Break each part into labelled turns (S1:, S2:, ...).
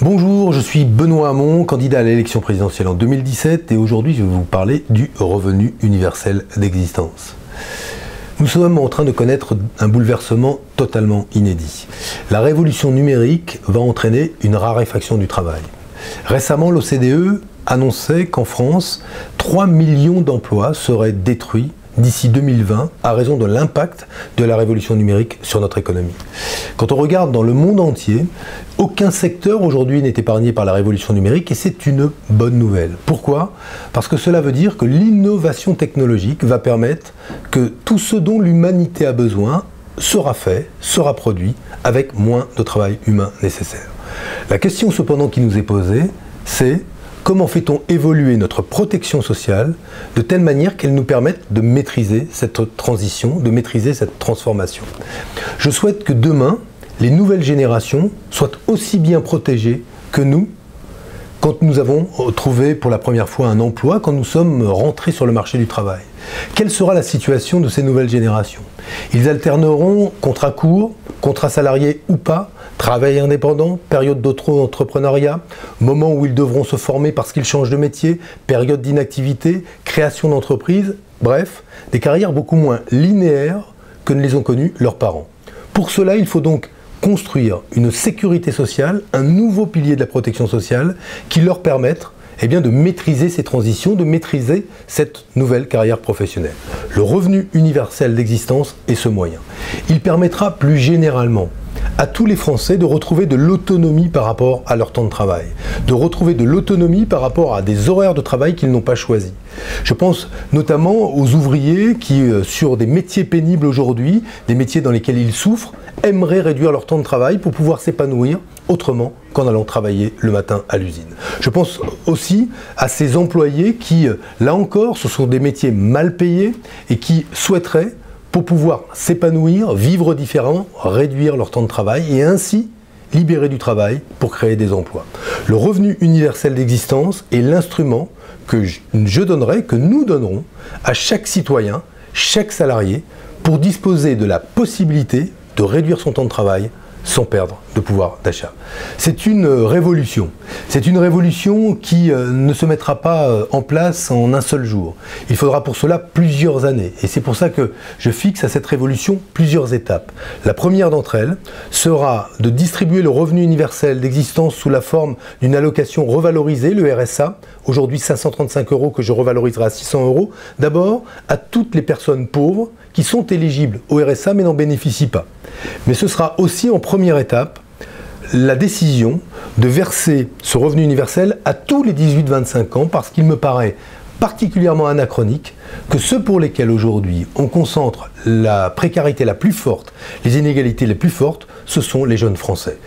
S1: Bonjour, je suis Benoît Hamon, candidat à l'élection présidentielle en 2017 et aujourd'hui je vais vous parler du revenu universel d'existence. Nous sommes en train de connaître un bouleversement totalement inédit. La révolution numérique va entraîner une raréfaction du travail. Récemment, l'OCDE annonçait qu'en France, 3 millions d'emplois seraient détruits d'ici 2020 à raison de l'impact de la révolution numérique sur notre économie. Quand on regarde dans le monde entier, aucun secteur aujourd'hui n'est épargné par la révolution numérique et c'est une bonne nouvelle. Pourquoi? Parce que cela veut dire que l'innovation technologique va permettre que tout ce dont l'humanité a besoin sera fait, sera produit avec moins de travail humain nécessaire. La question cependant qui nous est posée, c'est comment fait-on évoluer notre protection sociale de telle manière qu'elle nous permette de maîtriser cette transition, de maîtriser cette transformation. Je souhaite que demain, les nouvelles générations soient aussi bien protégées que nous quand nous avons trouvé pour la première fois un emploi, quand nous sommes rentrés sur le marché du travail. Quelle sera la situation de ces nouvelles générations? Ils alterneront contrat court, contrat salarié ou pas, travail indépendant, période d'auto-entrepreneuriat, moment où ils devront se former parce qu'ils changent de métier, période d'inactivité, création d'entreprise, bref, des carrières beaucoup moins linéaires que ne les ont connues leurs parents. Pour cela, il faut donc construire une sécurité sociale, un nouveau pilier de la protection sociale qui leur permette de maîtriser ces transitions, de maîtriser cette nouvelle carrière professionnelle. Le revenu universel d'existence est ce moyen. Il permettra plus généralement à tous les Français de retrouver de l'autonomie par rapport à leur temps de travail, de retrouver de l'autonomie par rapport à des horaires de travail qu'ils n'ont pas choisis. Je pense notamment aux ouvriers qui, sur des métiers pénibles aujourd'hui, des métiers dans lesquels ils souffrent, aimeraient réduire leur temps de travail pour pouvoir s'épanouir autrement qu'en allant travailler le matin à l'usine. Je pense aussi à ces employés qui, là encore, ce sont des métiers mal payés et qui souhaiteraient, pour pouvoir s'épanouir, vivre différemment, réduire leur temps de travail et ainsi libérer du travail pour créer des emplois. Le revenu universel d'existence est l'instrument que je donnerai, que nous donnerons à chaque citoyen, chaque salarié, pour disposer de la possibilité de réduire son temps de travail sans perdre de pouvoir d'achat. C'est une révolution. C'est une révolution qui ne se mettra pas en place en un seul jour. Il faudra pour cela plusieurs années. Et c'est pour ça que je fixe à cette révolution plusieurs étapes. La première d'entre elles sera de distribuer le revenu universel d'existence sous la forme d'une allocation revalorisée, le RSA, aujourd'hui 535 € que je revaloriserai à 600 €, d'abord à toutes les personnes pauvres qui sont éligibles au RSA mais n'en bénéficient pas. Mais ce sera aussi en première étape la décision de verser ce revenu universel à tous les 18-25 ans parce qu'il me paraît particulièrement anachronique que ceux pour lesquels aujourd'hui on concentre la précarité la plus forte, les inégalités les plus fortes, ce sont les jeunes Français.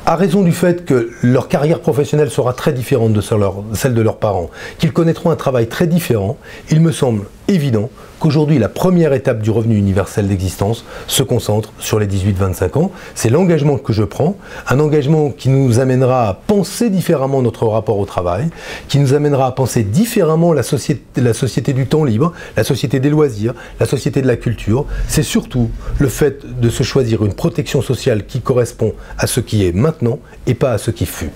S1: À raison du fait que leur carrière professionnelle sera très différente de celle de leurs parents, qu'ils connaîtront un travail très différent, il me semble évident qu'aujourd'hui la première étape du revenu universel d'existence se concentre sur les 18-25 ans. C'est l'engagement que je prends, un engagement qui nous amènera à penser différemment notre rapport au travail, qui nous amènera à penser différemment la société du temps libre, la société des loisirs, la société de la culture. C'est surtout le fait de se choisir une protection sociale qui correspond à ce qui est maintenant et pas à ce qui fut.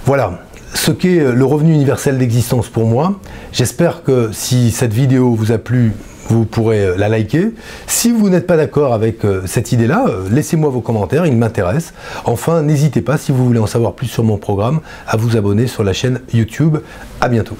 S1: Voilà ce qu'est le revenu universel d'existence pour moi. J'espère que si cette vidéo vous a plu, vous pourrez la liker. Si vous n'êtes pas d'accord avec cette idée-là, laissez-moi vos commentaires, ils m'intéressent. Enfin, n'hésitez pas, si vous voulez en savoir plus sur mon programme, à vous abonner sur la chaîne YouTube. À bientôt.